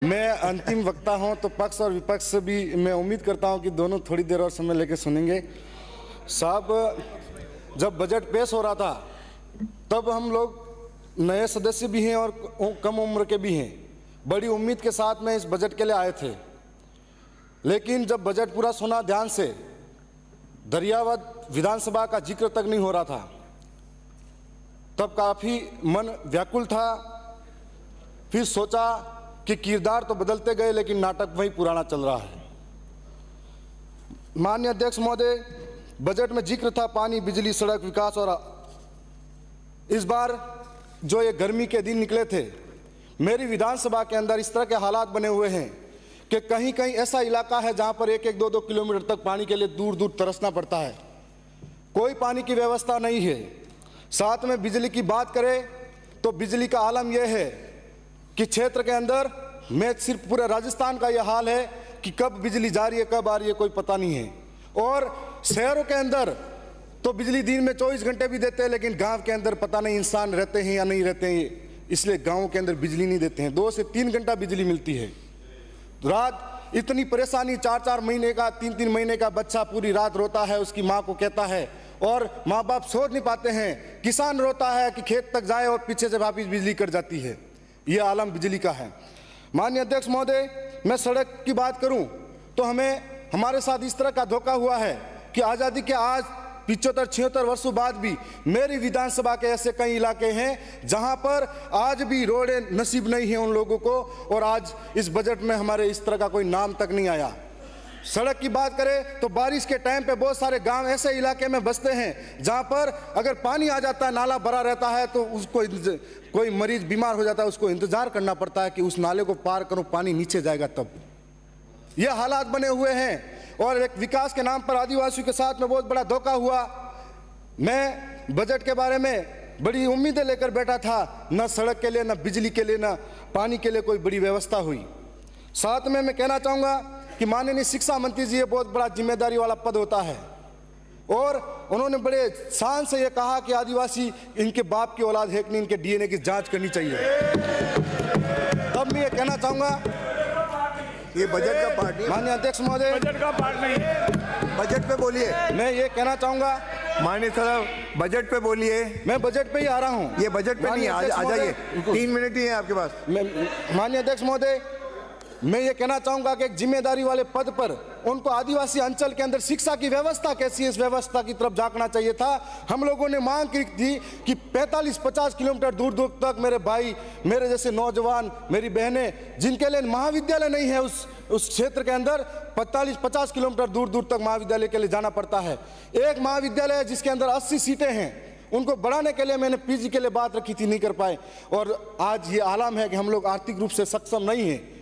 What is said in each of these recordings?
मैं अंतिम वक्ता हूं तो पक्ष और विपक्ष से भी मैं उम्मीद करता हूं कि दोनों थोड़ी देर और समय लेकर सुनेंगे। साहब, जब बजट पेश हो रहा था तब हम लोग नए सदस्य भी हैं और कम उम्र के भी हैं, बड़ी उम्मीद के साथ में इस बजट के लिए आए थे। लेकिन जब बजट पूरा सुना ध्यान से, दरियावद विधानसभा का जिक्र तक नहीं हो रहा था, तब काफ़ी मन व्याकुल था। फिर सोचा कि किरदार तो बदलते गए लेकिन नाटक वही पुराना चल रहा है। माननीय अध्यक्ष महोदय, बजट में जिक्र था पानी, बिजली, सड़क, विकास, और इस बार जो ये गर्मी के दिन निकले थे, मेरी विधानसभा के अंदर इस तरह के हालात बने हुए हैं कि कहीं कहीं ऐसा इलाका है जहां पर 1-1, 2-2 किलोमीटर तक पानी के लिए दूर दूर तरसना पड़ता है। कोई पानी की व्यवस्था नहीं है। साथ में बिजली की बात करें तो बिजली का आलम यह है कि क्षेत्र के अंदर में सिर्फ पूरे राजस्थान का यह हाल है कि कब बिजली जा रही है कब आ रही है कोई पता नहीं है। और शहरों के अंदर तो बिजली दिन में 24 घंटे भी देते हैं, लेकिन गांव के अंदर पता नहीं इंसान रहते हैं या नहीं रहते हैं, इसलिए गांवों के अंदर बिजली नहीं देते हैं। 2 से 3 घंटा बिजली मिलती है। रात इतनी परेशानी, 4-4 महीने का, 3-3 महीने का बच्चा पूरी रात रोता है, उसकी माँ को कहता है, और माँ बाप सोच नहीं पाते हैं। किसान रोता है कि खेत तक जाए और पीछे से वापिस बिजली कट जाती है। यह आलम बिजली का है। माननीय अध्यक्ष महोदय, मैं सड़क की बात करूं तो हमारे साथ इस तरह का धोखा हुआ है कि आज़ादी के आज 75-76 वर्षों बाद भी मेरी विधानसभा के ऐसे कई इलाके हैं जहां पर आज भी रोडें नसीब नहीं है उन लोगों को, और आज इस बजट में हमारे इस तरह का कोई नाम तक नहीं आया। सड़क की बात करें तो बारिश के टाइम पे बहुत सारे गांव ऐसे इलाके में बसते हैं जहां पर अगर पानी आ जाता है, नाला भरा रहता है, तो उसको कोई मरीज बीमार हो जाता है, उसको इंतजार करना पड़ता है कि उस नाले को पार करो, पानी नीचे जाएगा तब। यह हालात बने हुए हैं। और एक विकास के नाम पर आदिवासियों के साथ में बहुत बड़ा धोखा हुआ। मैं बजट के बारे में बड़ी उम्मीदें लेकर बैठा था, न सड़क के लिए, न बिजली के लिए, न पानी के लिए कोई बड़ी व्यवस्था हुई। साथ में मैं कहना चाहूँगा कि माननीय शिक्षा मंत्री जी, ये बहुत बड़ा जिम्मेदारी वाला पद होता है, और उन्होंने बड़े शान से ये कहा कि आदिवासी इनके बाप की औलाद है कि नहीं, इनके डीएनए की जांच करनी चाहिए। तब मैं ये कहना चाहूँगा, ये बजट का पार्ट नहीं। माननीय अध्यक्ष महोदय, बजट का पार्ट नहीं है। बजट पे बोलिए। मैं ये कहना चाहूँगा, माननीय साहब बजट पे बोलिए। मैं बजट पे ही आ रहा हूँ। ये बजट पे नहीं, आ जाइए, 3 मिनट ही है आपके पास। माननीय अध्यक्ष महोदय, मैं ये कहना चाहूँगा कि एक जिम्मेदारी वाले पद पर उनको आदिवासी अंचल के अंदर शिक्षा की व्यवस्था कैसी है, इस व्यवस्था की तरफ झांकना चाहिए था। हम लोगों ने मांग की थी कि 45-50 किलोमीटर दूर दूर तक मेरे भाई, मेरे जैसे नौजवान, मेरी बहनें जिनके लिए महाविद्यालय नहीं है उस क्षेत्र के अंदर 45-50 किलोमीटर दूर दूर तक महाविद्यालय के लिए जाना पड़ता है। एक महाविद्यालय है जिसके अंदर 80 सीटें हैं, उनको बढ़ाने के लिए मैंने पीजी के लिए बात रखी थी, नहीं कर पाए। और आज ये आलम है कि हम लोग आर्थिक रूप से सक्षम नहीं हैं।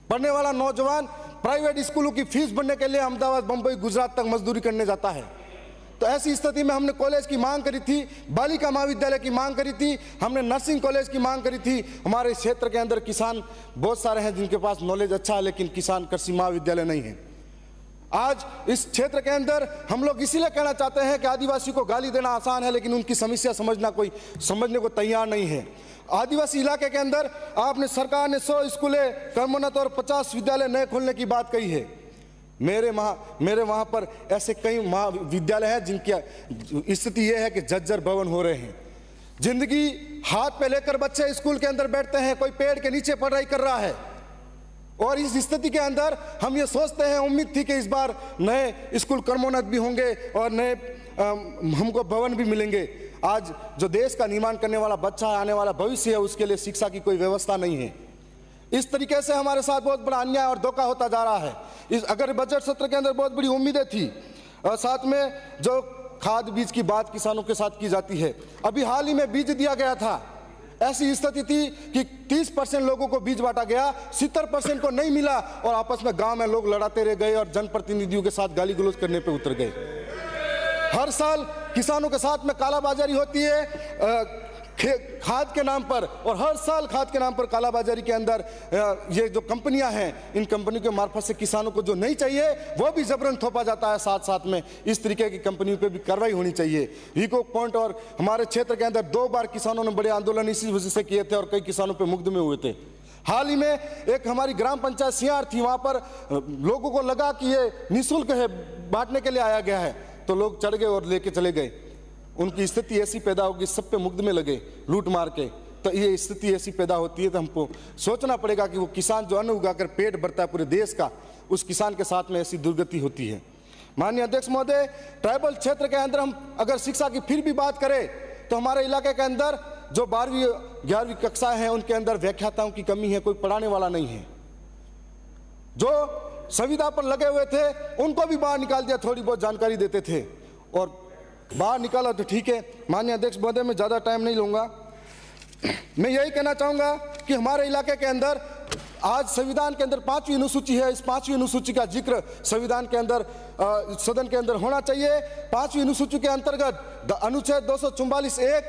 पढ़ने वाला नौजवान प्राइवेट स्कूलों की फीस भरने के लिए अहमदाबाद, बंबई, गुजरात तक मजदूरी करने जाता है। तो ऐसी स्थिति में हमने कॉलेज की मांग करी थी, बालिका महाविद्यालय की मांग करी थी, हमने नर्सिंग कॉलेज की मांग करी थी। हमारे क्षेत्र के अंदर किसान बहुत सारे हैं जिनके पास नॉलेज अच्छा है, लेकिन किसान कृषि महाविद्यालय नहीं है। आज इस क्षेत्र के अंदर हम लोग इसीलिए कहना चाहते हैं कि आदिवासी को गाली देना आसान है, लेकिन उनकी समस्या समझने को तैयार नहीं है। आदिवासी इलाके के अंदर आपने, सरकार ने 100 स्कूलें, कर्मोन्नत और 50 विद्यालय नए खोलने की बात कही है। मेरे वहाँ पर ऐसे कई महाविद्यालय हैं जिनकी स्थिति यह है कि जर्जर भवन हो रहे हैं। जिंदगी हाथ पे लेकर बच्चे स्कूल के अंदर बैठते हैं, कोई पेड़ के नीचे पढ़ाई कर रहा है। और इस स्थिति के अंदर हम ये सोचते हैं, उम्मीद थी कि इस बार नए स्कूल कर्मोन्नत भी होंगे और नए हमको भवन भी मिलेंगे। आज जो देश का निर्माण करने वाला बच्चा है, आने वाला भविष्य है, उसके लिए शिक्षा की कोई व्यवस्था नहीं है। इस तरीके से हमारे साथ बहुत बड़ा अन्याय और धोखा होता जा रहा है। अगर बजट सत्र के अंदर बहुत बड़ी उम्मीदें थी, और साथ में जो खाद बीज की बात किसानों के साथ की जाती है, अभी हाल ही में बीज दिया गया था। ऐसी स्थिति थी कि 30% लोगों को बीज बांटा गया, 70% को नहीं मिला, और आपस में गांव में लोग लड़ाते रह गए और जनप्रतिनिधियों के साथ गाली गलौज करने पे उतर गए। हर साल किसानों के साथ में कालाबाजारी होती है खाद के नाम पर, और हर साल खाद के नाम पर कालाबाजारी के अंदर ये जो कंपनियां हैं, इन कंपनियों के मार्फत से किसानों को जो नहीं चाहिए वो भी जबरन थोपा जाता है। साथ साथ में इस तरीके की कंपनियों पे भी कार्रवाई होनी चाहिए। वीको पॉइंट और हमारे क्षेत्र के अंदर 2 बार किसानों ने बड़े आंदोलन इसी वजह से किए थे और कई किसानों पे मुकदमे हुए थे। हाल ही में एक हमारी ग्राम पंचायत सियार थी, वहां पर लोगों को लगा कि ये निःशुल्क है, बांटने के लिए आया गया है, तो लोग चढ़ गए और लेके चले गए। उनकी स्थिति ऐसी पैदा होगी, सब पे मुकदमे लगे लूट मार के। तो ये स्थिति ऐसी पैदा होती है, तो हमको सोचना पड़ेगा कि वो किसान जो अन्न उगाकर पेट भरता है पूरे देश का, उस किसान के साथ में ऐसी दुर्गति होती है। माननीय अध्यक्ष महोदय, ट्राइबल क्षेत्र के अंदर हम अगर शिक्षा की फिर भी बात करें तो हमारे इलाके के अंदर जो 12वीं 11वीं कक्षाएं हैं उनके अंदर व्याख्याताओं की कमी है, कोई पढ़ाने वाला नहीं है। जो संविदा पर लगे हुए थे उनको भी बाहर निकाल दिया, थोड़ी बहुत जानकारी देते थे और बाहर निकाला तो ठीक है। माननीय अध्यक्ष महोदय, मैं ज़्यादा टाइम नहीं लूँगा। मैं यही कहना चाहूँगा कि हमारे इलाके के अंदर आज संविधान के अंदर 5वीं अनुसूची है, इस 5वीं अनुसूची का जिक्र संविधान के अंदर सदन के अंदर होना चाहिए। 5वीं अनुसूची के अंतर्गत अनुच्छेद 244(1)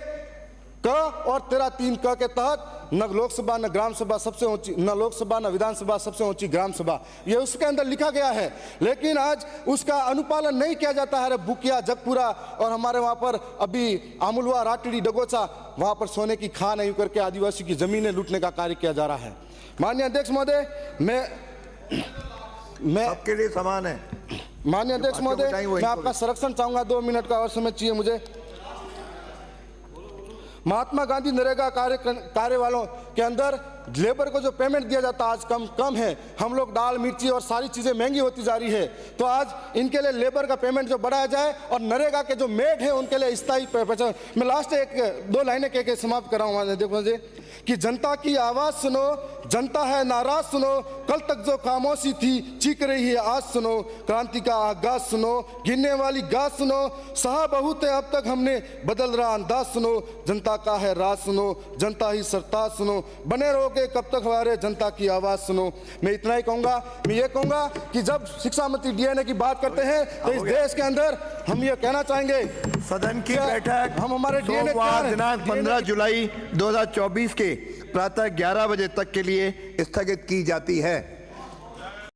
क और 13(3) क के तहत न लोकसभा न ग्राम सभा सबसे ऊंची, न लोकसभा न विधानसभा सबसे ऊंची ग्राम सभा, ये उसके अंदर लिखा गया है, लेकिन आज उसका अनुपालन नहीं किया जाता है। बुकिया, जगपुरा और हमारे वहाँ पर अभी आमुलवा, राटड़ी, डगोचा, वहाँ पर सोने की खान यूं करके आदिवासी की जमीनें लूटने का कार्य किया जा रहा है। माननीय अध्यक्ष महोदय, मैं आपके लिए समान है। माननीय अध्यक्ष महोदय, मैं आपका संरक्षण चाहूंगा, 2 मिनट का और समय चाहिए मुझे। महात्मा गांधी नरेगा कार्य वालों के अंदर लेबर को जो पेमेंट दिया जाता आज कम है। हम लोग दाल, मिर्ची और सारी चीज़ें महंगी होती जा रही है, तो आज इनके लिए लेबर का पेमेंट जो बढ़ाया जाए और नरेगा के जो मेड है उनके लिए स्थायी पहचान। मैं लास्ट 1-2 लाइनें कह के समाप्त कर रहा हूँ। देखो मुझे कि जनता की आवाज़ सुनो, जनता है नाराज सुनो, कल तक जो खामोशी थी चीख रही है आज सुनो, क्रांति का आगाज सुनो, गिरने वाली गाज सुनो, सहा बहुत है अब तक हमने बदल रहा अंदाज सुनो, जनता का है राज सुनो, जनता ही सरताज सुनो, बने रहोगे कब तक हमारे जनता की आवाज़ सुनो। मैं इतना ही कहूँगा। मैं ये कहूँगा कि जब शिक्षा मंत्री डीएनए की बात करते हैं तो इस देश के अंदर हम ये कहना चाहेंगे, सदन की बैठक हम हमारे सोमवार दिनांक 15 जुलाई 2024 के प्रातः 11 बजे तक के लिए स्थगित की जाती है।